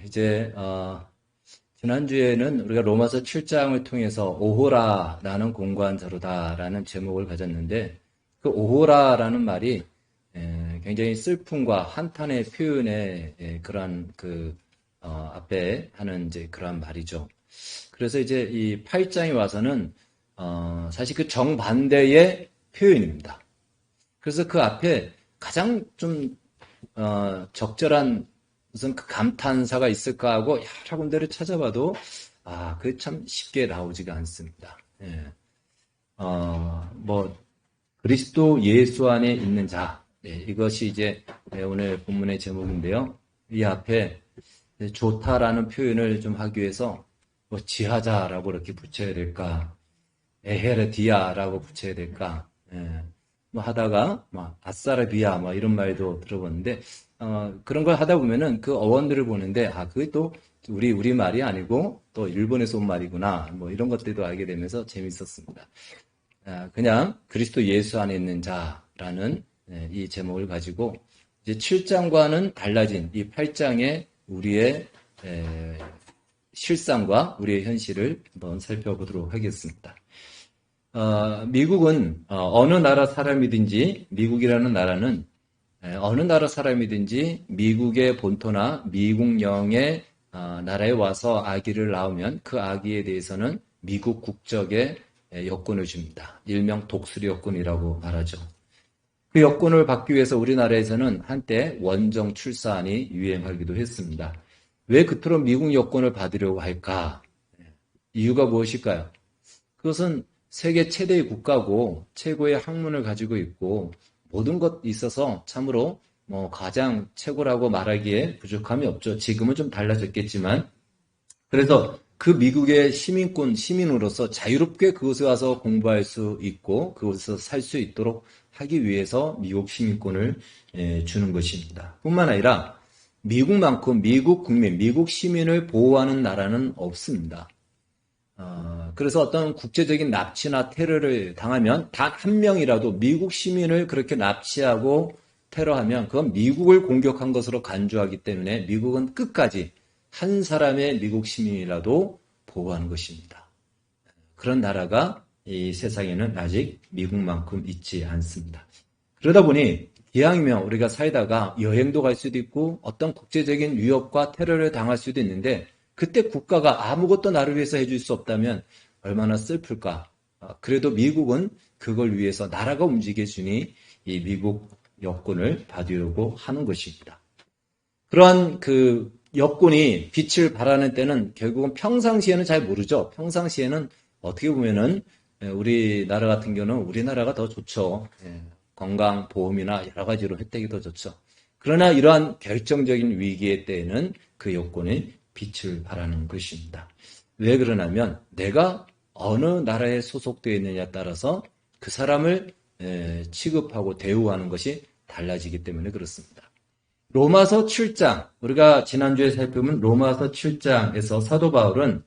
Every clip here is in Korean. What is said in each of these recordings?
이제 지난주에는 우리가 로마서 7장을 통해서 오호라라는 공고한 자로다라는 제목을 가졌는데 그 오호라라는 말이 굉장히 슬픔과 한탄의 표현의 그러한 앞에 하는 이제 그러한 말이죠. 그래서 이제 이 8장에 와서는 사실 그 정반대의 표현입니다. 그래서 그 앞에 가장 좀 적절한 무슨 그 감탄사가 있을까 하고 여러 군데를 찾아봐도 그게 참 쉽게 나오지가 않습니다. 뭐 그리스도 예수 안에 있는 자, 이것이 이제 오늘 본문의 제목인데요. 이 앞에 좋다라는 표현을 좀 하기 위해서 뭐 지하자라고 이렇게 붙여야 될까, 에헤르디아라고 붙여야 될까, 뭐 하다가 뭐 아싸라비아 뭐 이런 말도 들어봤는데 그런 걸 하다 보면은 그 어원들을 보는데 그게 또 우리 말이 아니고 또 일본에서 온 말이구나 뭐 이런 것들도 알게 되면서 재밌었습니다. 그냥 그리스도 예수 안에 있는 자라는 이 제목을 가지고 이제 7장과는 달라진 이 8장의 우리의 실상과 우리의 현실을 한번 살펴보도록 하겠습니다. 미국은 어느 나라 사람이든지 미국이라는 나라는 어느 나라 사람이든지 미국의 본토나 미국령의 나라에 와서 아기를 낳으면 그 아기에 대해서는 미국 국적의 여권을 줍니다. 일명 독수리 여권이라고 말하죠. 그 여권을 받기 위해서 우리나라에서는 한때 원정 출산이 유행하기도 했습니다. 왜 그토록 미국 여권을 받으려고 할까? 이유가 무엇일까요? 그것은 세계 최대의 국가고 최고의 학문을 가지고 있고 모든 것 있어서 참으로 가장 최고라고 말하기에 부족함이 없죠. 지금은 좀 달라졌겠지만 그래서 그 미국의 시민으로서 자유롭게 그곳에 와서 공부할 수 있고 그곳에서 살 수 있도록 하기 위해서 미국 시민권을 주는 것입니다. 뿐만 아니라 미국만큼 미국 국민, 미국 시민을 보호하는 나라는 없습니다. 그래서 어떤 국제적인 납치나 테러를 당하면 단 한 명이라도 미국 시민을 그렇게 납치하고 테러하면 그건 미국을 공격한 것으로 간주하기 때문에 미국은 끝까지 한 사람의 미국 시민이라도 보호하는 것입니다. 그런 나라가 이 세상에는 아직 미국만큼 있지 않습니다. 그러다 보니 기왕이면 우리가 살다가 여행도 갈 수도 있고 어떤 국제적인 위협과 테러를 당할 수도 있는데 그때 국가가 아무것도 나를 위해서 해줄 수 없다면 얼마나 슬플까. 그래도 미국은 그걸 위해서 나라가 움직여주니 이 미국 여권을 받으려고 하는 것입니다. 그러한 그 여권이 빛을 발하는 때는 결국은 평상시에는 잘 모르죠. 평상시에는 어떻게 보면은 우리나라 같은 경우는 우리나라가 더 좋죠. 건강, 보험이나 여러 가지로 혜택이 더 좋죠. 그러나 이러한 결정적인 위기의 때에는 그 여권이 빛을 발하는 것입니다. 왜 그러냐면 내가 어느 나라에 소속되어 있느냐에 따라서 그 사람을 취급하고 대우하는 것이 달라지기 때문에 그렇습니다. 로마서 7장, 우리가 지난주에 살펴본 로마서 7장에서 사도 바울은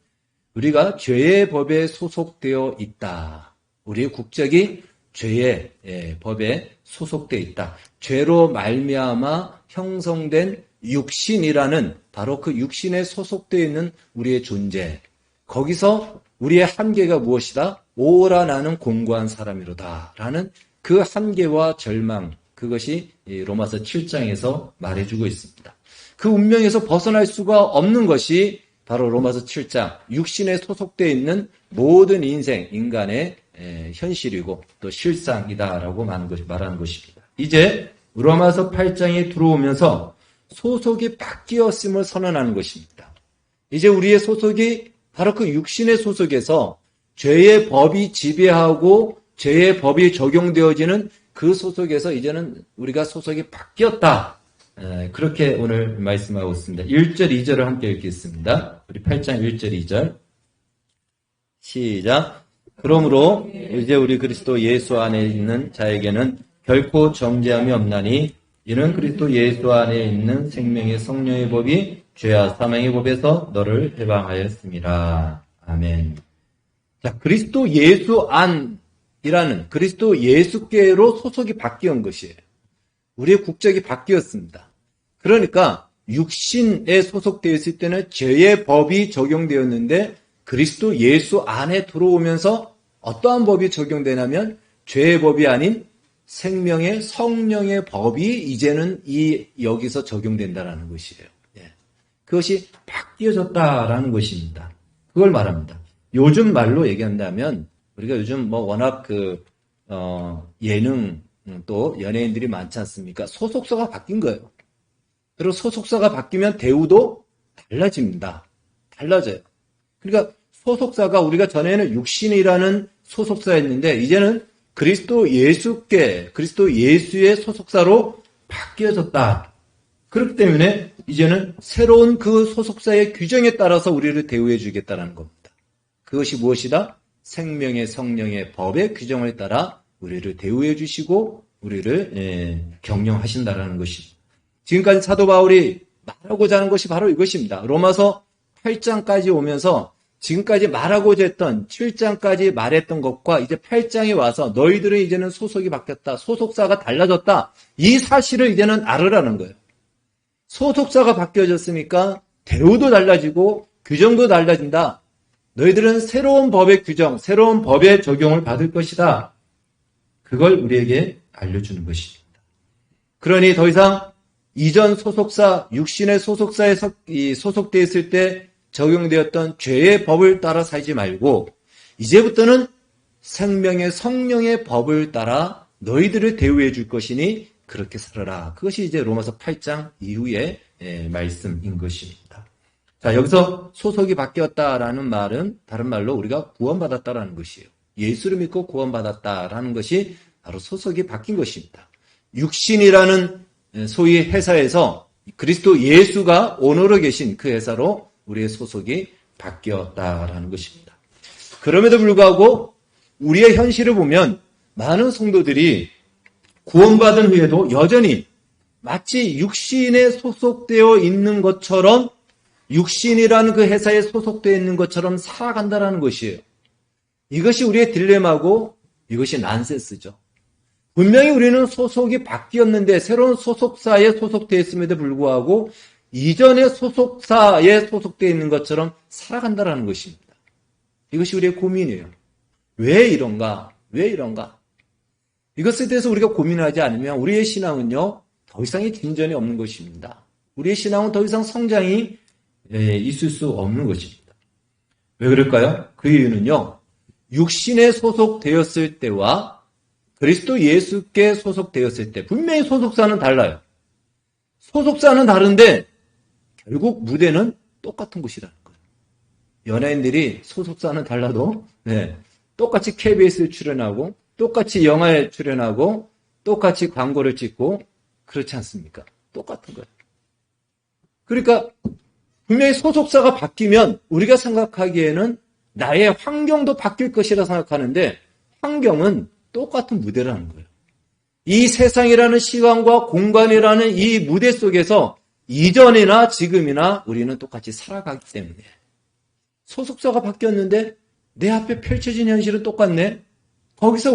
우리가 죄의 법에 소속되어 있다. 우리의 국적이 죄의 법에 소속되어 있다. 죄로 말미암아 형성된 육신이라는 바로 그 육신에 소속되어 있는 우리의 존재. 거기서 우리의 한계가 무엇이다? 오라 나는 공고한 사람이로다. 라는 그 한계와 절망, 그것이 로마서 7장에서 말해주고 있습니다. 그 운명에서 벗어날 수가 없는 것이 바로 로마서 7장, 육신에 소속되어 있는 모든 인간의 현실이고 또 실상이다라고 말하는 것입니다. 이제 로마서 8장에 들어오면서 소속이 바뀌었음을 선언하는 것입니다. 이제 우리의 소속이 바로 그 육신의 소속에서 죄의 법이 지배하고 죄의 법이 적용되어지는 그 소속에서 이제는 우리가 소속이 바뀌었다. 그렇게 오늘 말씀하고 있습니다. 1절, 2절을 함께 읽겠습니다. 우리 8장 1절, 2절. 시작. 그러므로 이제 우리 그리스도 예수 안에 있는 자에게는 결코 정죄함이 없나니 이는 그리스도 예수 안에 있는 생명의 성령의 법이 죄와 사망의 법에서 너를 해방하였습니다. 아멘. 자, 그리스도 예수 안이라는 그리스도 예수께로 소속이 바뀌었는 것이에요. 우리의 국적이 바뀌었습니다. 그러니까 육신에 소속되어 있을 때는 죄의 법이 적용되었는데 그리스도 예수 안에 들어오면서 어떠한 법이 적용되냐면 죄의 법이 아닌 생명의 성령의 법이 이제는 여기서 적용된다라는 것이에요. 예. 그것이 바뀌어졌다라는 것입니다. 그걸 말합니다. 요즘 말로 얘기한다면 우리가 요즘 뭐 워낙 예능 또 연예인들이 많지 않습니까? 소속사가 바뀐 거예요. 그리고 소속사가 바뀌면 대우도 달라집니다. 달라져요. 그러니까 소속사가 우리가 전에는 육신이라는 소속사였는데 이제는 그리스도 예수의 소속사로 바뀌어졌다. 그렇기 때문에 이제는 새로운 그 소속사의 규정에 따라서 우리를 대우해 주겠다는 겁니다. 그것이 무엇이다? 생명의 성령의 법의 규정을 따라 우리를 대우해 주시고 우리를 경영하신다라는 것입니다. 지금까지 사도 바울이 말하고자 하는 것이 바로 이것입니다. 로마서 8장까지 오면서 지금까지 말하고자 했던 7장까지 말했던 것과 이제 8장에 와서 너희들은 이제는 소속이 바뀌었다. 소속사가 달라졌다. 이 사실을 이제는 알으라는 거예요. 소속사가 바뀌어졌으니까 대우도 달라지고 규정도 달라진다. 너희들은 새로운 법의 규정, 새로운 법의 적용을 받을 것이다. 그걸 우리에게 알려주는 것입니다. 그러니 더 이상 이전 소속사, 육신의 소속사에 소속되어 있을 때 적용되었던 죄의 법을 따라 살지 말고 이제부터는 생명의 성령의 법을 따라 너희들을 대우해 줄 것이니 그렇게 살아라. 그것이 이제 로마서 8장 이후의 말씀인 것입니다. 자, 여기서 소속이 바뀌었다라는 말은 다른 말로 우리가 구원받았다라는 것이에요. 예수를 믿고 구원받았다라는 것이 바로 소속이 바뀐 것입니다. 육신이라는 소위 회사에서 그리스도 예수가 오너로 계신 그 회사로 우리의 소속이 바뀌었다라는 것입니다. 그럼에도 불구하고 우리의 현실을 보면 많은 성도들이 구원받은 후에도 여전히 마치 육신에 소속되어 있는 것처럼 육신이라는 그 회사에 소속되어 있는 것처럼 살아간다는 것이에요. 이것이 우리의 딜레마고 이것이 난센스죠. 분명히 우리는 소속이 바뀌었는데 새로운 소속사에 소속되어 있음에도 불구하고 이전의 소속사에 소속되어 있는 것처럼 살아간다는 것입니다. 이것이 우리의 고민이에요. 왜 이런가? 왜 이런가? 이것에 대해서 우리가 고민하지 않으면 우리의 신앙은요, 더 이상의 진전이 없는 것입니다. 우리의 신앙은 더 이상 성장이 있을 수 없는 것입니다. 왜 그럴까요? 그 이유는요, 육신에 소속되었을 때와 그리스도 예수께 소속되었을 때 분명히 소속사는 달라요. 소속사는 다른데 결국 무대는 똑같은 곳이라는 거예요. 연예인들이 소속사는 달라도 똑같이 KBS에 출연하고 똑같이 영화에 출연하고 똑같이 광고를 찍고 그렇지 않습니까? 똑같은 거예요. 그러니까 분명히 소속사가 바뀌면 우리가 생각하기에는 나의 환경도 바뀔 것이라 생각하는데 환경은 똑같은 무대라는 거예요. 이 세상이라는 시간과 공간이라는 이 무대 속에서 이전이나 지금이나 우리는 똑같이 살아가기 때문에 소속사가 바뀌었는데 내 앞에 펼쳐진 현실은 똑같네. 거기서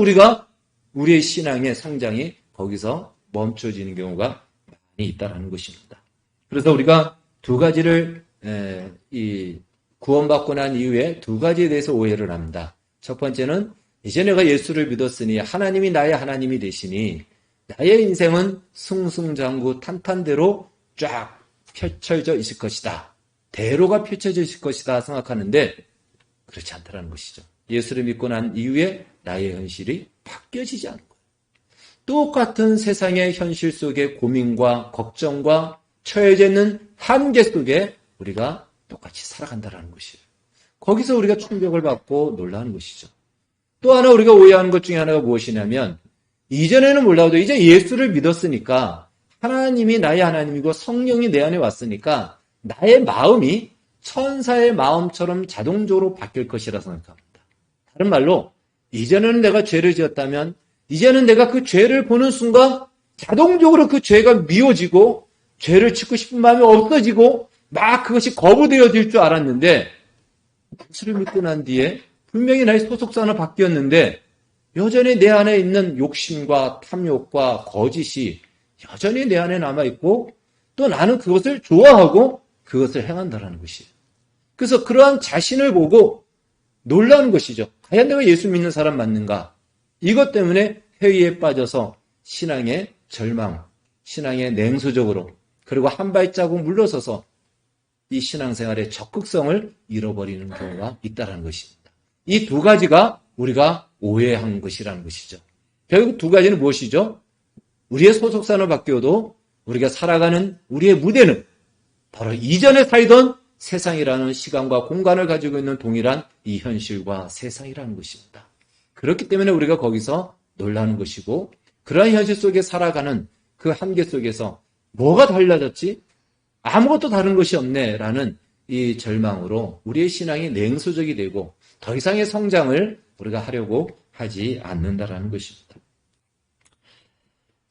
우리의 신앙의 성장이 거기서 멈춰지는 경우가 많이 있다는 것입니다. 그래서 우리가 두 가지를 구원받고 난 이후에 두 가지에 대해서 오해를 합니다. 첫 번째는 이제 내가 예수를 믿었으니 하나님이 나의 하나님이 되시니 나의 인생은 승승장구 탄탄대로 쫙 펼쳐져 있을 것이다. 대로가 펼쳐져 있을 것이다 생각하는데 그렇지 않다는 것이죠. 예수를 믿고 난 이후에 나의 현실이 바뀌어지지 않는 거예요. 똑같은 세상의 현실 속의 고민과 걱정과 처해져 있는 한계 속에 우리가 똑같이 살아간다는 것이에요. 거기서 우리가 충격을 받고 놀라는 것이죠. 또 하나 우리가 오해하는 것 중에 하나가 무엇이냐면 이전에는 몰라도 이제 예수를 믿었으니까 하나님이 나의 하나님이고 성령이 내 안에 왔으니까 나의 마음이 천사의 마음처럼 자동적으로 바뀔 것이라 생각합니다. 다른 말로 이전에는 내가 죄를 지었다면 이제는 내가 그 죄를 보는 순간 자동적으로 그 죄가 미워지고 죄를 짓고 싶은 마음이 없어지고 막 그것이 거부되어질 줄 알았는데 예수를 믿고 난 뒤에 분명히 나의 소속사는 바뀌었는데 여전히 내 안에 있는 욕심과 탐욕과 거짓이 여전히 내 안에 남아있고 또 나는 그것을 좋아하고 그것을 행한다라는 것이에요. 그래서 그러한 자신을 보고 놀라는 것이죠. 과연 내가 예수 믿는 사람 맞는가? 이것 때문에 회의에 빠져서 신앙의 절망, 신앙의 냉소적으로 그리고 한 발자국 물러서서 이 신앙생활의 적극성을 잃어버리는 경우가 있다는 것입니다. 이 두 가지가 우리가 오해한 것이라는 것이죠. 결국 두 가지는 무엇이죠? 우리의 소속사는 바뀌어도 우리가 살아가는 우리의 무대는 바로 이전에 살던 세상이라는 시간과 공간을 가지고 있는 동일한 이 현실과 세상이라는 것입니다. 그렇기 때문에 우리가 거기서 놀라는 것이고 그러한 현실 속에 살아가는 그 한계 속에서 뭐가 달라졌지? 아무것도 다른 것이 없네 라는 이 절망으로 우리의 신앙이 냉소적이 되고 더 이상의 성장을 우리가 하려고 하지 않는다라는 것입니다.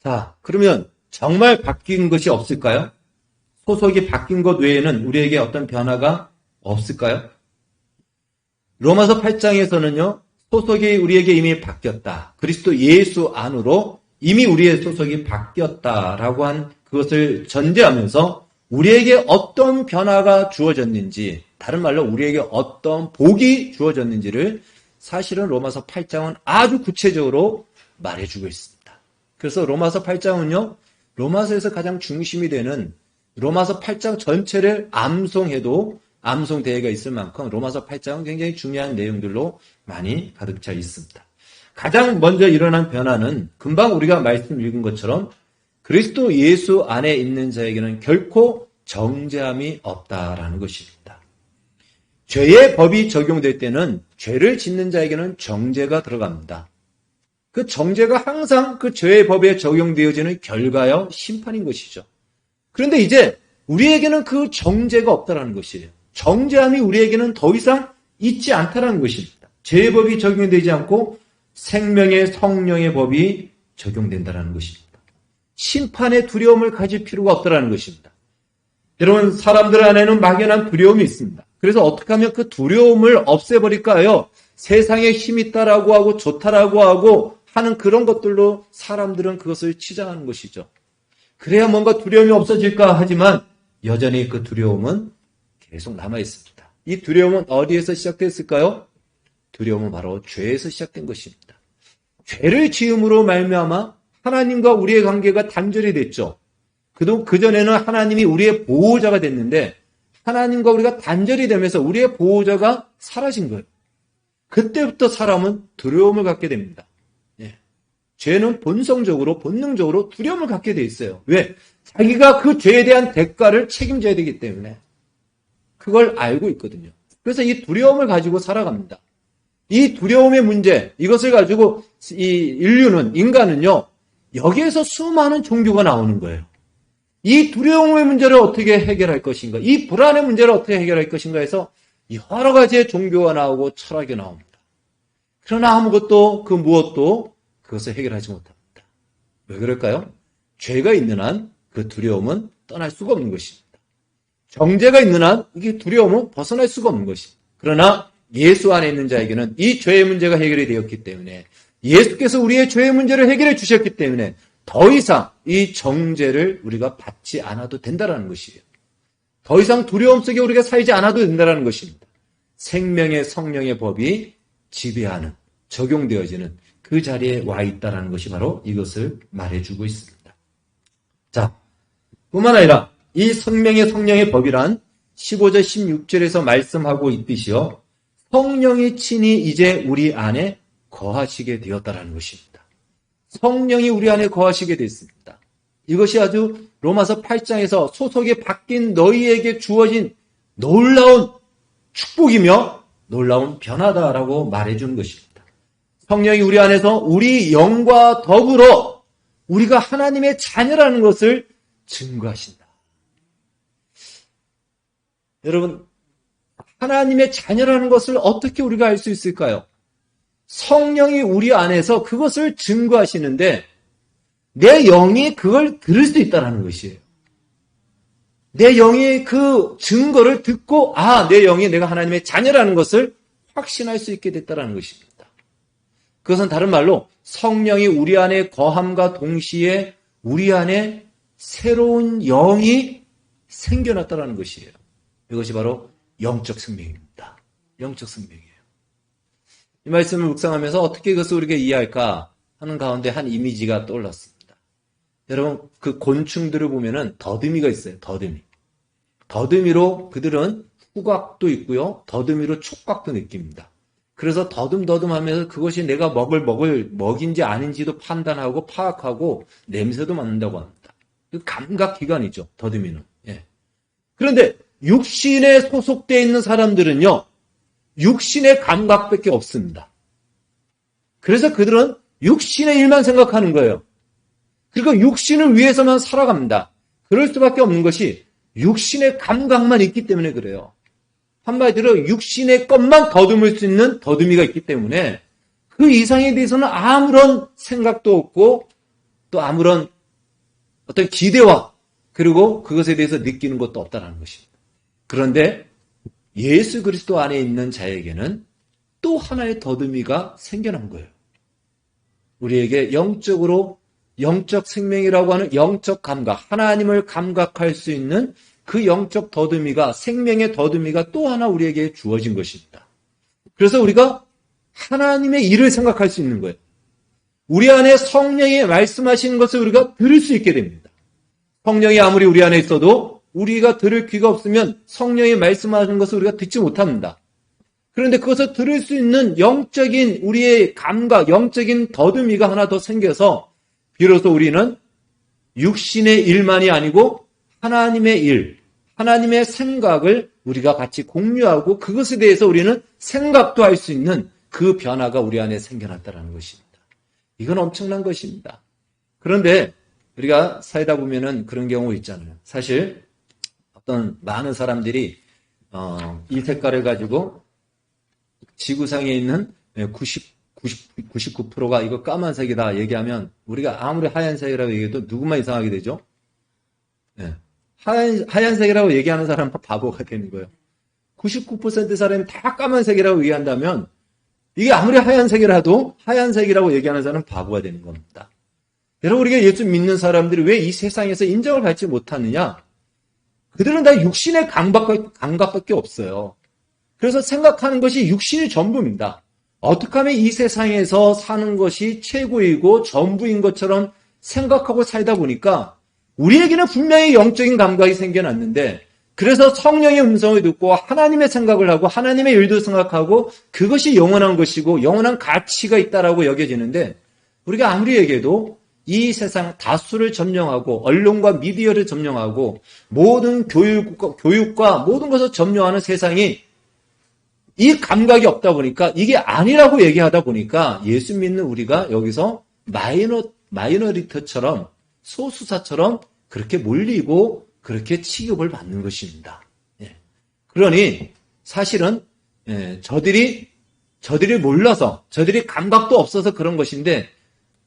자, 그러면 정말 바뀐 것이 없을까요? 소속이 바뀐 것 외에는 우리에게 어떤 변화가 없을까요? 로마서 8장에서는요, 소속이 우리에게 이미 바뀌었다. 그리스도 예수 안으로 이미 우리의 소속이 바뀌었다라고 한 그것을 전제하면서 우리에게 어떤 변화가 주어졌는지, 다른 말로 우리에게 어떤 복이 주어졌는지를 사실은 로마서 8장은 아주 구체적으로 말해주고 있습니다. 그래서 로마서 8장은요, 로마서에서 가장 중심이 되는 로마서 8장 전체를 암송해도 암송 대회가 있을 만큼 로마서 8장은 굉장히 중요한 내용들로 많이 가득 차 있습니다. 가장 먼저 일어난 변화는 금방 우리가 말씀 읽은 것처럼 그리스도 예수 안에 있는 자에게는 결코 정죄함이 없다라는 것입니다. 죄의 법이 적용될 때는 죄를 짓는 자에게는 정죄가 들어갑니다. 그 정죄가 항상 그 죄의 법에 적용되어지는 결과여 심판인 것이죠. 그런데 이제 우리에게는 그 정죄가 없다라는 것이에요. 정죄함이 우리에게는 더 이상 있지 않다라는 것입니다. 죄의 법이 적용되지 않고 생명의 성령의 법이 적용된다라는 것입니다. 심판의 두려움을 가질 필요가 없다라는 것입니다. 여러분, 사람들 안에는 막연한 두려움이 있습니다. 그래서 어떻게 하면 그 두려움을 없애버릴까요? 세상에 힘이 있다라고 하고 좋다라고 하고 하는 그런 것들로 사람들은 그것을 치장하는 것이죠. 그래야 뭔가 두려움이 없어질까 하지만 여전히 그 두려움은 계속 남아있습니다. 이 두려움은 어디에서 시작됐을까요? 두려움은 바로 죄에서 시작된 것입니다. 죄를 지음으로 말미암아 하나님과 우리의 관계가 단절이 됐죠. 그전에는 하나님이 우리의 보호자가 됐는데 하나님과 우리가 단절이 되면서 우리의 보호자가 사라진 거예요. 그때부터 사람은 두려움을 갖게 됩니다. 죄는 본성적으로, 본능적으로 두려움을 갖게 돼 있어요. 왜? 자기가 그 죄에 대한 대가를 책임져야 되기 때문에 그걸 알고 있거든요. 그래서 이 두려움을 가지고 살아갑니다. 이 두려움의 문제, 이것을 가지고 인간은요, 여기에서 수많은 종교가 나오는 거예요. 이 두려움의 문제를 어떻게 해결할 것인가, 이 불안의 문제를 어떻게 해결할 것인가 해서 여러 가지의 종교가 나오고 철학이 나옵니다. 그러나 아무것도 그 무엇도 그것을 해결하지 못합니다. 왜 그럴까요? 죄가 있는 한 그 두려움은 떠날 수가 없는 것입니다. 정죄가 있는 한 이게 두려움은 벗어날 수가 없는 것입니다. 그러나 예수 안에 있는 자에게는 이 죄의 문제가 해결이 되었기 때문에 예수께서 우리의 죄의 문제를 해결해 주셨기 때문에 더 이상 이 정죄를 우리가 받지 않아도 된다는 것이에요. 더 이상 두려움 속에 우리가 살지 않아도 된다는 것입니다. 생명의 성령의 법이 지배하는, 적용되어지는 그 자리에 와 있다는 것이 바로 이것을 말해주고 있습니다. 자, 뿐만 아니라 이 성령의 법이란 15절 16절에서 말씀하고 있듯이요, 성령이 친히 이제 우리 안에 거하시게 되었다는 것입니다. 성령이 우리 안에 거하시게 됐습니다. 이것이 아주 로마서 8장에서 소속이 바뀐 너희에게 주어진 놀라운 축복이며 놀라운 변화다라고 말해주는 것입니다. 성령이 우리 안에서 우리 영과 더불어 우리가 하나님의 자녀라는 것을 증거하신다. 여러분, 하나님의 자녀라는 것을 어떻게 우리가 알 수 있을까요? 성령이 우리 안에서 그것을 증거하시는데 내 영이 그걸 들을 수 있다는 것이에요. 내 영이 그 증거를 듣고 내 영이 내가 하나님의 자녀라는 것을 확신할 수 있게 됐다는 것입니다. 그것은 다른 말로 성령이 우리 안에 거함과 동시에 우리 안에 새로운 영이 생겨났다는 것이에요. 이것이 바로 영적 생명입니다. 영적 생명이에요. 이 말씀을 묵상하면서 어떻게 이것을 우리가 이해할까 하는 가운데 한 이미지가 떠올랐습니다. 여러분, 그 곤충들을 보면은 더듬이가 있어요. 더듬이. 더듬이로 그들은 후각도 있고요. 더듬이로 촉각도 느낍니다. 그래서 더듬더듬 하면서 그것이 내가 먹을 먹인지 아닌지도 판단하고 파악하고 냄새도 맡는다고 합니다. 그 감각 기관이죠. 더듬이는. 예. 그런데 육신에 소속되어 있는 사람들은요. 육신의 감각밖에 없습니다. 그래서 그들은 육신의 일만 생각하는 거예요. 그리고 육신을 위해서만 살아갑니다. 그럴 수밖에 없는 것이 육신의 감각만 있기 때문에 그래요. 한마디로 육신의 것만 더듬을 수 있는 더듬이가 있기 때문에 그 이상에 대해서는 아무런 생각도 없고 또 아무런 어떤 기대와 그리고 그것에 대해서 느끼는 것도 없다는 것입니다. 그런데 예수 그리스도 안에 있는 자에게는 또 하나의 더듬이가 생겨난 거예요. 우리에게 영적으로 영적 생명이라고 하는 영적 감각, 하나님을 감각할 수 있는 그 영적 더듬이가, 생명의 더듬이가 또 하나 우리에게 주어진 것입니다. 그래서 우리가 하나님의 일을 생각할 수 있는 거예요. 우리 안에 성령이 말씀하시는 것을 우리가 들을 수 있게 됩니다. 성령이 아무리 우리 안에 있어도 우리가 들을 귀가 없으면 성령이 말씀하시는 것을 우리가 듣지 못합니다. 그런데 그것을 들을 수 있는 영적인 우리의 감각, 영적인 더듬이가 하나 더 생겨서 비로소 우리는 육신의 일만이 아니고 하나님의 일, 하나님의 생각을 우리가 같이 공유하고 그것에 대해서 우리는 생각도 할 수 있는 그 변화가 우리 안에 생겨났다는 것입니다. 이건 엄청난 것입니다. 그런데 우리가 살다 보면은 그런 경우 있잖아요. 사실 어떤 많은 사람들이 이 색깔을 가지고 지구상에 있는 99%가 이거 까만색이다 얘기하면 우리가 아무리 하얀색이라고 얘기해도 누구만 이상하게 되죠? 네. 하얀색이라고 얘기하는 사람은 바보가 되는 거예요. 99% 사람이 다 까만색이라고 얘기한다면 이게 아무리 하얀색이라도 하얀색이라고 얘기하는 사람은 바보가 되는 겁니다. 여러분, 우리가 예수 믿는 사람들이 왜 이 세상에서 인정을 받지 못하느냐? 그들은 다 육신의 감각밖에 없어요. 그래서 생각하는 것이 육신이 전부입니다. 어떻게 하면 이 세상에서 사는 것이 최고이고 전부인 것처럼 생각하고 살다 보니까 우리에게는 분명히 영적인 감각이 생겨났는데 그래서 성령의 음성을 듣고 하나님의 생각을 하고 하나님의 일도 생각하고 그것이 영원한 것이고 영원한 가치가 있다라고 여겨지는데 우리가 아무리 얘기해도 이 세상 다수를 점령하고 언론과 미디어를 점령하고 모든 교육과 모든 것을 점령하는 세상이 이 감각이 없다 보니까 이게 아니라고 얘기하다 보니까 예수 믿는 우리가 여기서 마이너리티처럼 소수사처럼 그렇게 몰리고 그렇게 취급을 받는 것입니다. 예. 그러니 사실은 저들이 몰라서 저들이 감각도 없어서 그런 것인데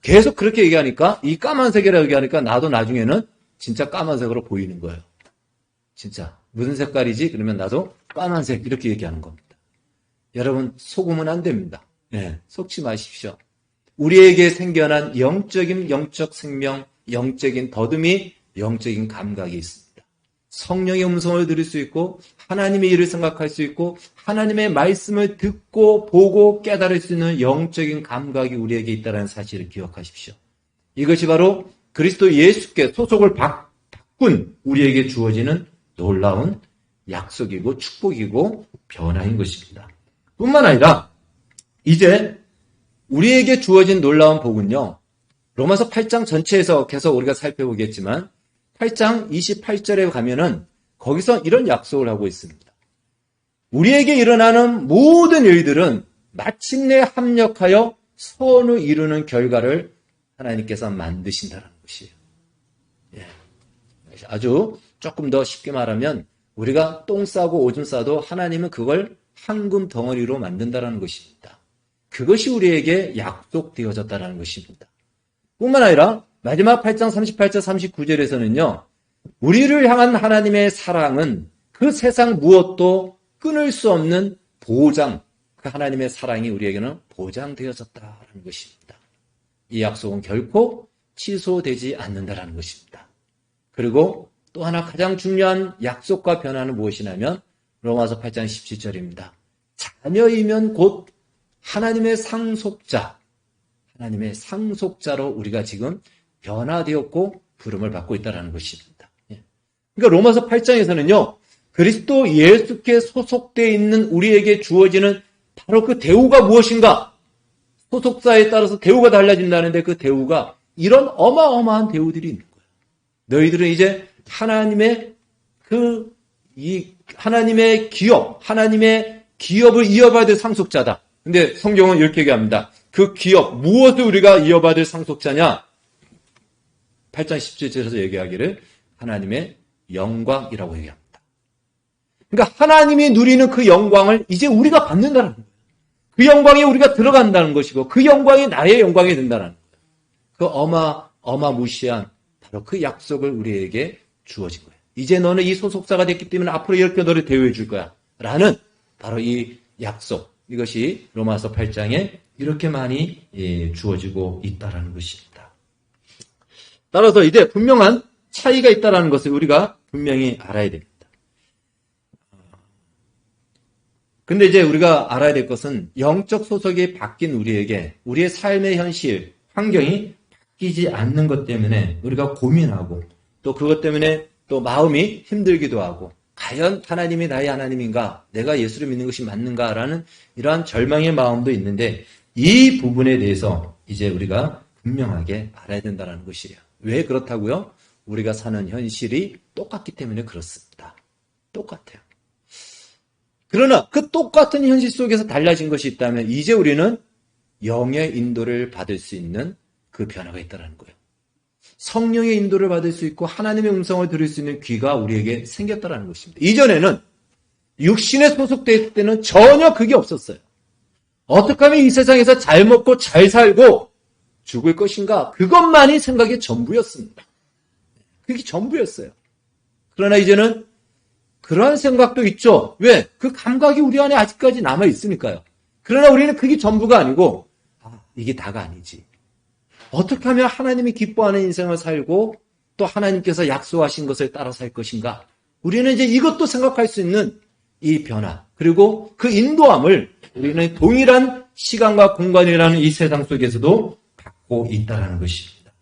계속 그렇게 얘기하니까 이 까만색이라고 얘기하니까 나도 나중에는 진짜 까만색으로 보이는 거예요. 진짜 무슨 색깔이지? 그러면 나도 까만색 이렇게 얘기하는 겁니다. 여러분 속으면 안 됩니다. 속지 마십시오. 우리에게 생겨난 영적 생명, 영적인 더듬이, 영적인 감각이 있습니다. 성령의 음성을 들을 수 있고 하나님의 일을 생각할 수 있고 하나님의 말씀을 듣고 보고 깨달을 수 있는 영적인 감각이 우리에게 있다는 사실을 기억하십시오. 이것이 바로 그리스도 예수께 소속을 바꾼 우리에게 주어지는 놀라운 약속이고 축복이고 변화인 것입니다. 뿐만 아니라 이제 우리에게 주어진 놀라운 복은요. 로마서 8장 전체에서 계속 우리가 살펴보겠지만 8장 28절에 가면은 거기서 이런 약속을 하고 있습니다. 우리에게 일어나는 모든 일들은 마침내 합력하여 선을 이루는 결과를 하나님께서 만드신다는 것이에요. 아주 조금 더 쉽게 말하면 우리가 똥 싸고 오줌 싸도 하나님은 그걸 황금 덩어리로 만든다는 것입니다. 그것이 우리에게 약속되어졌다는 것입니다. 뿐만 아니라 마지막 8장 38절 39절에서는요. 우리를 향한 하나님의 사랑은 그 세상 무엇도 끊을 수 없는 보장, 그 하나님의 사랑이 우리에게는 보장되어졌다는 것입니다. 이 약속은 결코 취소되지 않는다는 것입니다. 그리고 또 하나 가장 중요한 약속과 변화는 무엇이냐면 로마서 8장 17절입니다. 자녀이면 곧 하나님의 상속자, 하나님의 상속자로 우리가 지금 변화되었고 부름을 받고 있다는 것입니다. 그러니까 로마서 8장에서는요. 그리스도 예수께 소속되어 있는 우리에게 주어지는 바로 그 대우가 무엇인가? 소속사에 따라서 대우가 달라진다는데 그 대우가 이런 어마어마한 대우들이 있는 거예요. 너희들은 이제 하나님의 하나님의 하나님의 기업을 이어받을 상속자다. 근데 성경은 이렇게 얘기합니다. 그 기업, 무엇을 우리가 이어받을 상속자냐? 8장 17절에서 얘기하기를 하나님의 영광이라고 얘기합니다. 그러니까 하나님이 누리는 그 영광을 이제 우리가 받는다는 거예요. 그 영광에 우리가 들어간다는 것이고 그 영광이 나의 영광이 된다는 거예요. 그 어마무시한 바로 그 약속을 우리에게 주어진 거예요. 이제 너는 이 소속사가 됐기 때문에 앞으로 이렇게 너를 대우해 줄 거야. 라는 바로 이 약속. 이것이 로마서 8장에 이렇게 많이 주어지고 있다는 것입니다. 따라서 이제 분명한 차이가 있다는 것을 우리가 분명히 알아야 됩니다. 근데 이제 우리가 알아야 될 것은 영적 소속이 바뀐 우리에게 우리의 삶의 현실, 환경이 바뀌지 않는 것 때문에 우리가 고민하고 또 그것 때문에 또 마음이 힘들기도 하고 과연 하나님이 나의 하나님인가? 내가 예수를 믿는 것이 맞는가라는 이러한 절망의 마음도 있는데 이 부분에 대해서 이제 우리가 분명하게 알아야 된다는 것이에요. 왜 그렇다고요? 우리가 사는 현실이 똑같기 때문에 그렇습니다. 똑같아요. 그러나 그 똑같은 현실 속에서 달라진 것이 있다면 이제 우리는 영의 인도를 받을 수 있는 그 변화가 있다는 거예요. 성령의 인도를 받을 수 있고 하나님의 음성을 들을 수 있는 귀가 우리에게 생겼다는 것입니다. 이전에는 육신에 소속되어 있을 때는 전혀 그게 없었어요. 어떻게 하면 이 세상에서 잘 먹고 잘 살고 죽을 것인가? 그것만이 생각의 전부였습니다. 그게 전부였어요. 그러나 이제는 그러한 생각도 있죠. 왜? 그 감각이 우리 안에 아직까지 남아있으니까요. 그러나 우리는 그게 전부가 아니고 이게 다가 아니지. 어떻게 하면 하나님이 기뻐하는 인생을 살고 또 하나님께서 약속하신 것을 따라 살 것인가? 우리는 이제 이것도 생각할 수 있는 이 변화 그리고 그 인도함을 우리는 동일한 시간과 공간이라는 이 세상 속에서도 갖고 있다는 것입니다.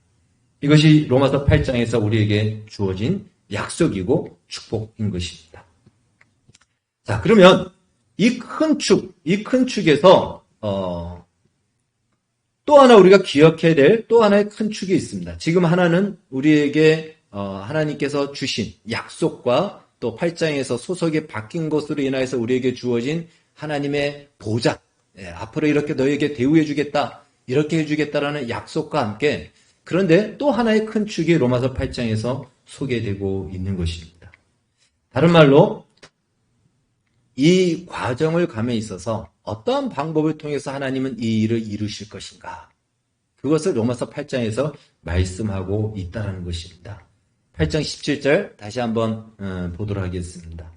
이것이 로마서 8장에서 우리에게 주어진 약속이고 축복인 것입니다. 자, 그러면 이 큰 축에서 또 하나 우리가 기억해야 될 또 하나의 큰 축이 있습니다. 지금 하나는 우리에게 하나님께서 주신 약속과 또 8장에서 소속이 바뀐 것으로 인하여서 우리에게 주어진 하나님의 보장, 앞으로 이렇게 너에게 대우해 주겠다, 이렇게 해주겠다라는 약속과 함께 그런데 또 하나의 큰 축이 로마서 8장에서 소개되고 있는 것입니다. 다른 말로 이 과정을 감에 있어서 어떠한 방법을 통해서 하나님은 이 일을 이루실 것인가? 그것을 로마서 8장에서 말씀하고 있다는 것입니다. 8장 17절 다시 한번 보도록 하겠습니다.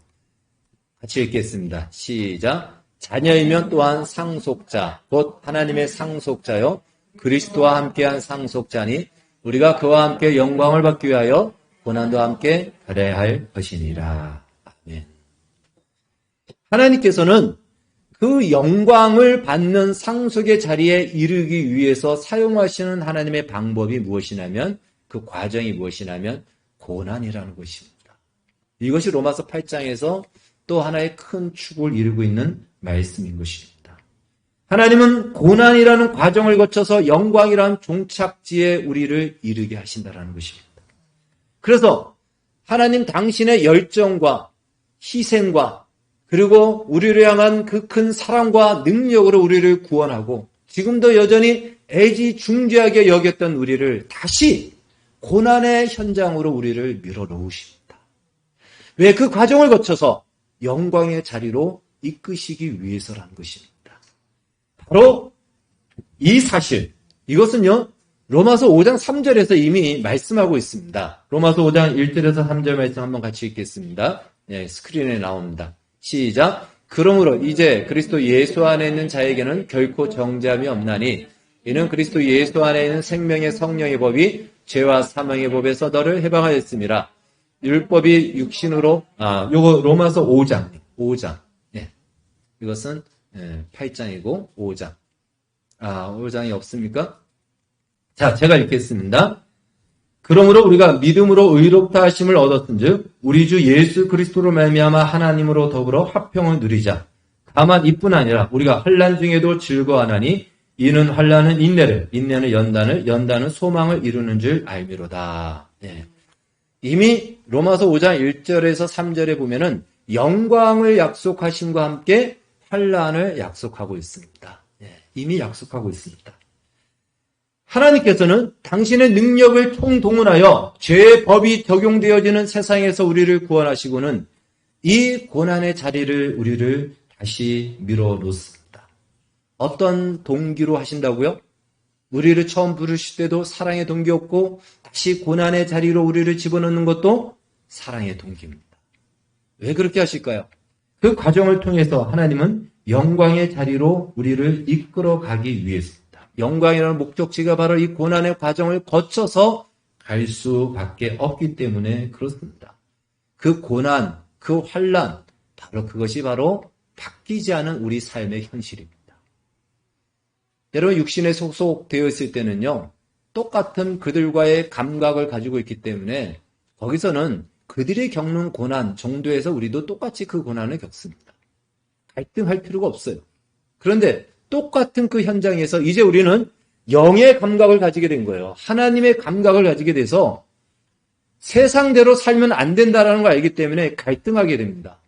같이 읽겠습니다. 시작. 자녀이면 또한 상속자, 곧 하나님의 상속자요 그리스도와 함께한 상속자니 우리가 그와 함께 영광을 받기 위하여 고난도 함께 받아야 할 것이니라. 아멘. 하나님께서는 그 영광을 받는 상속의 자리에 이르기 위해서 사용하시는 하나님의 방법이 무엇이냐면 그 과정이 무엇이냐면 고난이라는 것입니다. 이것이 로마서 8장에서 또 하나의 큰 축을 이루고 있는 말씀인 것입니다. 하나님은 고난이라는 과정을 거쳐서 영광이라는 종착지에 우리를 이르게 하신다는 것입니다. 그래서 하나님 당신의 열정과 희생과 그리고 우리를 향한 그 큰 사랑과 능력으로 우리를 구원하고 지금도 여전히 애지중지하게 여겼던 우리를 다시 고난의 현장으로 우리를 밀어놓으십니다. 왜? 그 과정을 거쳐서 영광의 자리로 이끄시기 위해서라는 것입니다. 바로 이 사실, 이것은요 로마서 5장 3절에서 이미 말씀하고 있습니다. 로마서 5장 1절에서 3절 말씀 한번 같이 읽겠습니다. 스크린에 나옵니다. 시작. 그러므로 이제 그리스도 예수 안에 있는 자에게는 결코 정죄함이 없나니 이는 그리스도 예수 안에 있는 생명의 성령의 법이 죄와 사망의 법에서 너를 해방하였음이라. 율법이 육신으로 요거 로마서 5장. 예. 이것은 8장이고 5장. 5장이 없습니까? 자, 제가 읽겠습니다. 그러므로 우리가 믿음으로 의롭다 하심을 얻었은즉 우리 주 예수 그리스도로 말미암아 하나님으로 더불어 화평을 누리자. 다만 이뿐 아니라 우리가 환난 중에도 즐거워하나니 이는 환난은 인내를, 인내는 연단을, 연단은 소망을 이루는 줄 알미로다. 예. 이미 로마서 5장 1절에서 3절에 보면은 영광을 약속하심과 함께 환난을 약속하고 있습니다. 예. 이미 약속하고 있습니다. 하나님께서는 당신의 능력을 총동원하여 죄의 법이 적용되어지는 세상에서 우리를 구원하시고는 이 고난의 자리를 우리를 다시 밀어놓습니다. 어떤 동기로 하신다고요? 우리를 처음 부르실 때도 사랑의 동기였고 다시 고난의 자리로 우리를 집어넣는 것도 사랑의 동기입니다. 왜 그렇게 하실까요? 그 과정을 통해서 하나님은 영광의 자리로 우리를 이끌어 가기 위해서입니다. 영광이라는 목적지가 바로 이 고난의 과정을 거쳐서 갈 수밖에 없기 때문에 그렇습니다. 그 고난, 그 환난, 그것이 바로 바뀌지 않은 우리 삶의 현실입니다. 여러분 육신에 소속되어 있을 때는요, 똑같은 그들과의 감각을 가지고 있기 때문에 거기서는 그들이 겪는 고난 정도에서 우리도 똑같이 그 고난을 겪습니다. 갈등할 필요가 없어요. 그런데 똑같은 그 현장에서 이제 우리는 영의 감각을 가지게 된 거예요. 하나님의 감각을 가지게 돼서 세상대로 살면 안 된다는 걸 알기 때문에 갈등하게 됩니다.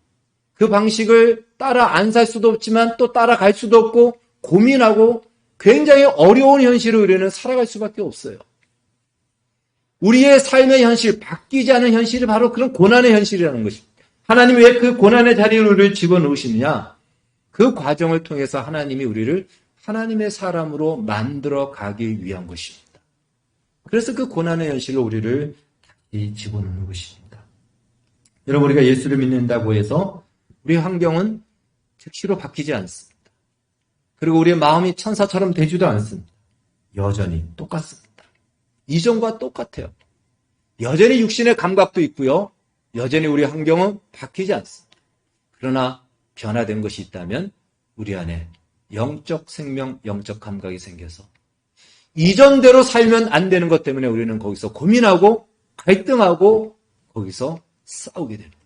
그 방식을 따라 안 살 수도 없지만 또 따라갈 수도 없고 고민하고 굉장히 어려운 현실을 우리는 살아갈 수밖에 없어요. 우리의 삶의 현실, 바뀌지 않은 현실이 바로 그런 고난의 현실이라는 것입니다. 하나님이 왜 그 고난의 자리에 우리를 집어넣으시느냐? 그 과정을 통해서 하나님이 우리를 하나님의 사람으로 만들어 가기 위한 것입니다. 그래서 그 고난의 현실로 우리를 다시 집어넣는 것입니다. 여러분, 우리가 예수를 믿는다고 해서 우리 환경은 즉시로 바뀌지 않습니다. 그리고 우리의 마음이 천사처럼 되지도 않습니다. 여전히 똑같습니다. 이전과 똑같아요. 여전히 육신의 감각도 있고요. 여전히 우리 환경은 바뀌지 않습니다. 그러나 변화된 것이 있다면 우리 안에 영적 생명, 영적 감각이 생겨서 이전대로 살면 안 되는 것 때문에 우리는 거기서 고민하고 갈등하고 거기서 싸우게 되는 거예요.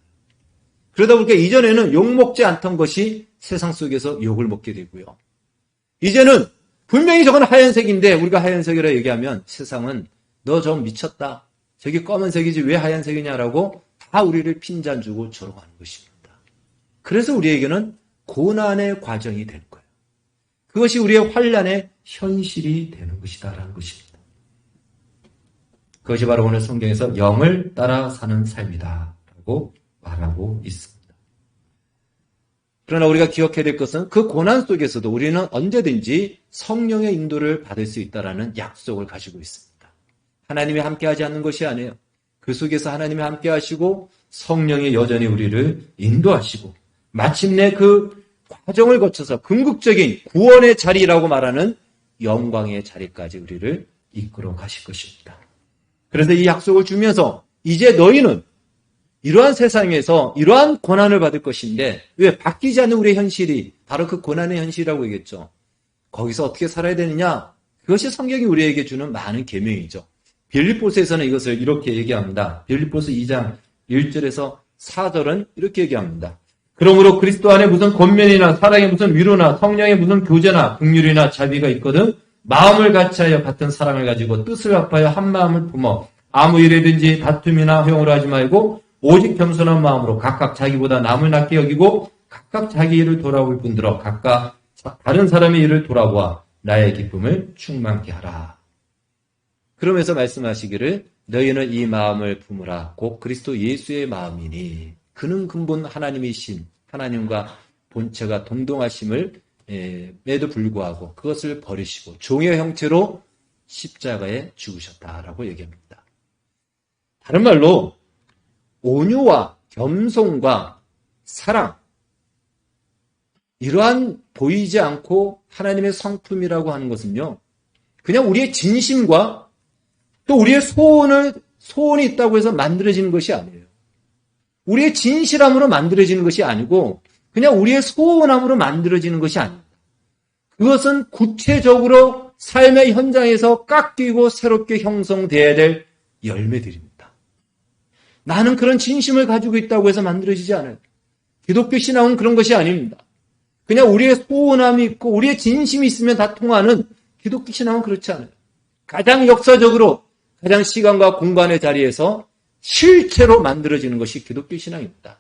그러다 보니까 이전에는 욕먹지 않던 것이 세상 속에서 욕을 먹게 되고요. 이제는 분명히 저건 하얀색인데 우리가 하얀색이라 얘기하면 세상은 너 저 미쳤다. 저기 검은색이지 왜 하얀색이냐라고 다 우리를 핀잔 주고 조롱하는 것입니다. 그래서 우리에게는 고난의 과정이 되는 거예요. 그것이 우리의 환난의 현실이 되는 것이다라는 것입니다. 그것이 바로 오늘 성경에서 영을 따라 사는 삶이다라고 말하고 있습니다. 그러나 우리가 기억해야 될 것은 그 고난 속에서도 우리는 언제든지 성령의 인도를 받을 수 있다라는 약속을 가지고 있습니다. 하나님이 함께하지 않는 것이 아니에요. 그 속에서 하나님이 함께하시고 성령이 여전히 우리를 인도하시고 마침내 그 과정을 거쳐서 궁극적인 구원의 자리라고 말하는 영광의 자리까지 우리를 이끌어 가실 것입니다. 그래서 이 약속을 주면서 이제 너희는 이러한 세상에서 이러한 고난을 받을 것인데 왜 바뀌지 않는 우리의 현실이 바로 그 고난의 현실이라고 얘기했죠. 거기서 어떻게 살아야 되느냐? 그것이 성경이 우리에게 주는 많은 계명이죠. 빌립보서에서는 이것을 이렇게 얘기합니다. 빌립보서 2장 1절에서 4절은 이렇게 얘기합니다. 그러므로 그리스도 안에 무슨 권면이나 사랑의 무슨 위로나 성령의 무슨 교제나 긍휼이나 자비가 있거든 마음을 같이하여 같은 사랑을 가지고 뜻을 합하여 한 마음을 품어 아무 일에든지 다툼이나 허용을 하지 말고 오직 겸손한 마음으로 각각 자기보다 남을 낫게 여기고 각각 자기 일을 돌아볼 뿐더러 각각 다른 사람의 일을 돌아보아 나의 기쁨을 충만케 하라. 그러면서 말씀하시기를 너희는 이 마음을 품으라 곧 그리스도 예수의 마음이니 그는 근본 하나님이신 하나님과 본체가 동등하심을 에도 불구하고 그것을 버리시고 종의 형체로 십자가에 죽으셨다라고 얘기합니다. 다른 말로 온유와 겸손과 사랑 이러한 보이지 않고 하나님의 성품이라고 하는 것은요. 그냥 우리의 진심과 또 우리의 소원이 있다고 해서 만들어지는 것이 아니에요. 우리의 진실함으로 만들어지는 것이 아니고 그냥 우리의 소원함으로 만들어지는 것이 아닙니다. 그것은 구체적으로 삶의 현장에서 깎이고 새롭게 형성되어야 될 열매들입니다. 나는 그런 진심을 가지고 있다고 해서 만들어지지 않아요. 기독교 신앙은 그런 것이 아닙니다. 그냥 우리의 소원함이 있고 우리의 진심이 있으면 다 통하는 기독교 신앙은 그렇지 않아요. 가장 역사적으로 가장 시간과 공간의 자리에서 실체로 만들어지는 것이 기독교 신앙입니다.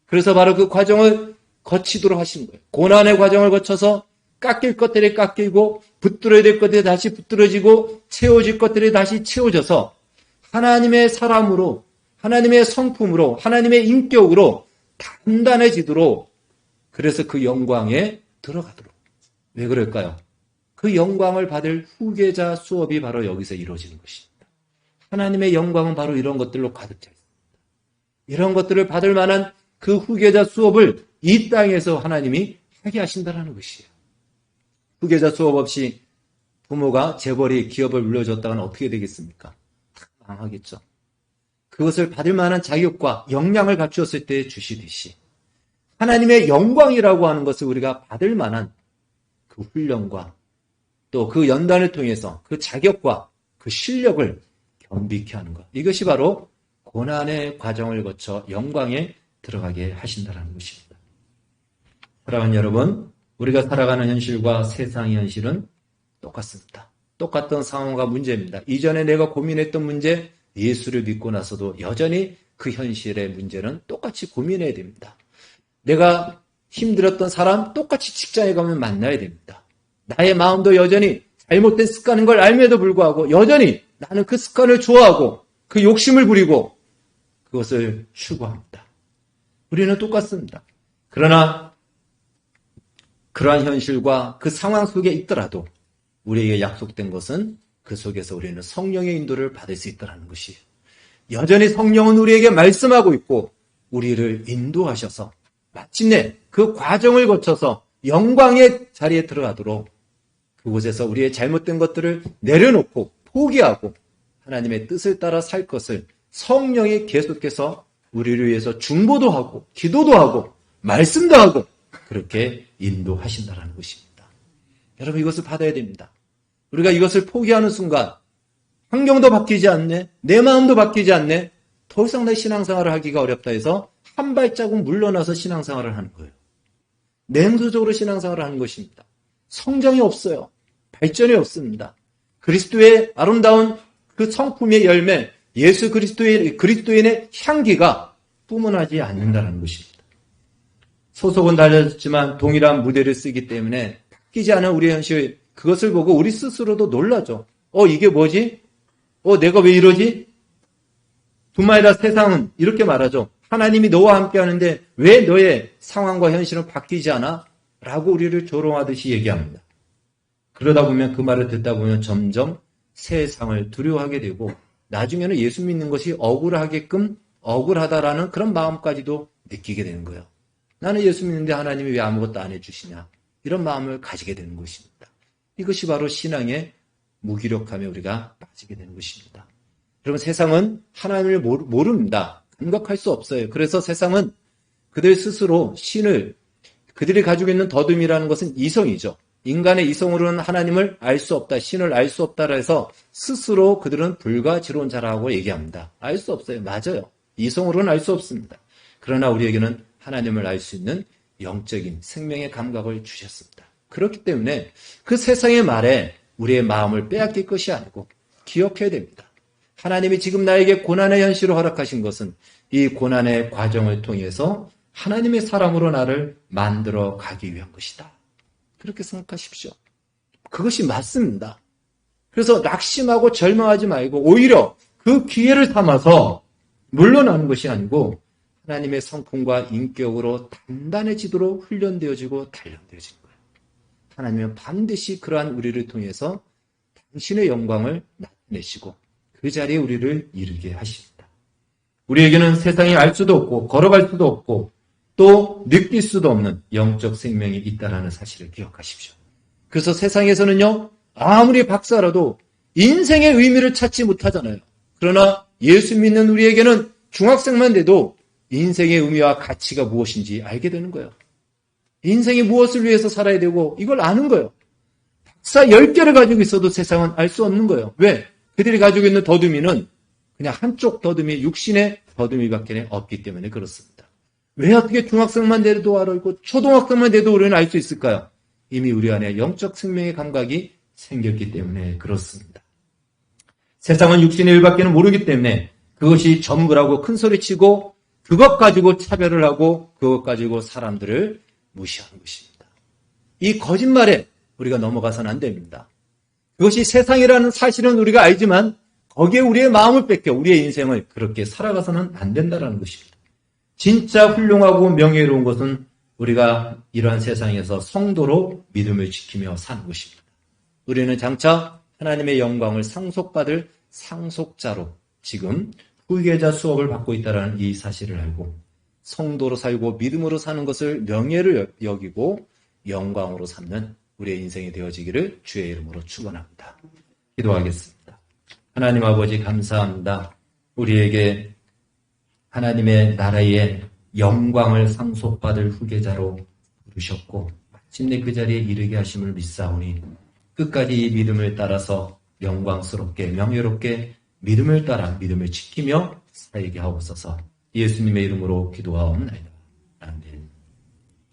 그래서 바로 그 과정을 거치도록 하신 거예요. 고난의 과정을 거쳐서 깎일 것들이 깎이고 붙들어야 될 것들이 다시 붙들어지고 채워질 것들이 다시 채워져서 하나님의 사람으로 하나님의 성품으로 하나님의 인격으로 단단해지도록 그래서 그 영광에 들어가도록. 왜 그럴까요? 그 영광을 받을 후계자 수업이 바로 여기서 이루어지는 것입니다. 하나님의 영광은 바로 이런 것들로 가득 차 있습니다. 이런 것들을 받을 만한 그 후계자 수업을 이 땅에서 하나님이 하게 하신다는 것이에요. 후계자 수업 없이 부모가 재벌이 기업을 물려줬다가는 어떻게 되겠습니까? 망하겠죠. 그것을 받을 만한 자격과 역량을 갖추었을 때 주시듯이 하나님의 영광이라고 하는 것을 우리가 받을 만한 그 훈련과 또 그 연단을 통해서 그 자격과 그 실력을 겸비케 하는 것. 이것이 바로 고난의 과정을 거쳐 영광에 들어가게 하신다는 것입니다. 사랑하는 여러분, 우리가 살아가는 현실과 세상의 현실은 똑같습니다. 똑같던 상황과 문제입니다. 이전에 내가 고민했던 문제, 예수를 믿고 나서도 여전히 그 현실의 문제는 똑같이 고민해야 됩니다. 내가 힘들었던 사람 똑같이 직장에 가면 만나야 됩니다. 나의 마음도 여전히 잘못된 습관인 걸 알면에도 불구하고 여전히 나는 그 습관을 좋아하고 그 욕심을 부리고 그것을 추구합니다. 우리는 똑같습니다. 그러나 그러한 현실과 그 상황 속에 있더라도 우리에게 약속된 것은 그 속에서 우리는 성령의 인도를 받을 수 있다는 것이에요. 여전히 성령은 우리에게 말씀하고 있고 우리를 인도하셔서 마침내 그 과정을 거쳐서 영광의 자리에 들어가도록 그곳에서 우리의 잘못된 것들을 내려놓고 포기하고 하나님의 뜻을 따라 살 것을 성령이 계속해서 우리를 위해서 중보도 하고 기도도 하고 말씀도 하고 그렇게 인도하신다는 것입니다. 여러분 이것을 받아야 됩니다. 우리가 이것을 포기하는 순간 환경도 바뀌지 않네, 내 마음도 바뀌지 않네, 더 이상 내 신앙생활을 하기가 어렵다 해서 한 발자국 물러나서 신앙생활을 하는 거예요. 냉소적으로 신앙생활을 하는 것입니다. 성장이 없어요. 발전이 없습니다. 그리스도의 아름다운 그 성품의 열매, 예수 그리스도인의 향기가 뿜어나지 않는다는 것입니다. 소속은 달라졌지만 동일한 무대를 쓰기 때문에 바뀌지 않은 우리의 현실, 그것을 보고 우리 스스로도 놀라죠. 이게 뭐지? 내가 왜 이러지? 뿐만 아니라 세상은 이렇게 말하죠. 하나님이 너와 함께 하는데 왜 너의 상황과 현실은 바뀌지 않아? 라고 우리를 조롱하듯이 얘기합니다. 그러다 보면 그 말을 듣다 보면 점점 세상을 두려워하게 되고 나중에는 예수 믿는 것이 억울하다라는 그런 마음까지도 느끼게 되는 거예요. 나는 예수 믿는데 하나님이 왜 아무것도 안 해주시냐? 이런 마음을 가지게 되는 것입니다. 이것이 바로 신앙의 무기력함에 우리가 빠지게 되는 것입니다. 여러분 세상은 하나님을 모릅니다. 감각할 수 없어요. 그래서 세상은 그들 스스로 그들이 가지고 있는 더듬이라는 것은 이성이죠. 인간의 이성으로는 하나님을 알 수 없다, 신을 알 수 없다라 해서 스스로 그들은 불가지론자라고 얘기합니다. 알 수 없어요. 맞아요. 이성으로는 알 수 없습니다. 그러나 우리에게는 하나님을 알 수 있는 영적인 생명의 감각을 주셨습니다. 그렇기 때문에 그 세상의 말에 우리의 마음을 빼앗길 것이 아니고 기억해야 됩니다. 하나님이 지금 나에게 고난의 현실을 허락하신 것은 이 고난의 과정을 통해서 하나님의 사람으로 나를 만들어 가기 위한 것이다. 그렇게 생각하십시오. 그것이 맞습니다. 그래서 낙심하고 절망하지 말고 오히려 그 기회를 삼아서 물러나는 것이 아니고 하나님의 성품과 인격으로 단단해지도록 훈련되어지고 단련되어지는 거예요. 하나님은 반드시 그러한 우리를 통해서 당신의 영광을 나타내시고 그 자리에 우리를 이르게 하십니다. 우리에게는 세상에 알 수도 없고 걸어갈 수도 없고 또 느낄 수도 없는 영적 생명이 있다는 사실을 기억하십시오. 그래서 세상에서는요, 아무리 박사라도 인생의 의미를 찾지 못하잖아요. 그러나 예수 믿는 우리에게는 중학생만 돼도 인생의 의미와 가치가 무엇인지 알게 되는 거예요. 인생이 무엇을 위해서 살아야 되고 이걸 아는 거예요. 박사 10개를 가지고 있어도 세상은 알 수 없는 거예요. 왜? 그들이 가지고 있는 더듬이는 그냥 한쪽 더듬이, 육신의 더듬이밖에 없기 때문에 그렇습니다. 왜 어떻게 중학생만 돼도 알고 초등학생만 돼도 우리는 알 수 있을까요? 이미 우리 안에 영적 생명의 감각이 생겼기 때문에 그렇습니다. 세상은 육신의 일밖에는 모르기 때문에 그것이 전부라고 큰 소리치고 그것 가지고 차별을 하고 그것 가지고 사람들을 무시하는 것입니다. 이 거짓말에 우리가 넘어가서는 안 됩니다. 그것이 세상이라는 사실은 우리가 알지만 거기에 우리의 마음을 뺏겨 우리의 인생을 그렇게 살아가서는 안 된다는 것입니다. 진짜 훌륭하고 명예로운 것은 우리가 이러한 세상에서 성도로 믿음을 지키며 사는 것입니다. 우리는 장차 하나님의 영광을 상속받을 상속자로 지금 후계자 수업을 받고 있다는 이 사실을 알고 성도로 살고 믿음으로 사는 것을 명예를 여기고 영광으로 삼는 우리의 인생이 되어지기를 주의 이름으로 축원합니다. 기도하겠습니다. 하나님 아버지 감사합니다. 우리에게 하나님의 나라의 영광을 상속받을 후계자로 부르셨고 마침내 그 자리에 이르게 하심을 믿사오니 끝까지 이 믿음을 따라서 영광스럽게 명예롭게 믿음을 따라 믿음을 지키며 살게 하옵소서. 예수님의 이름으로 기도하옵나이다. 아멘.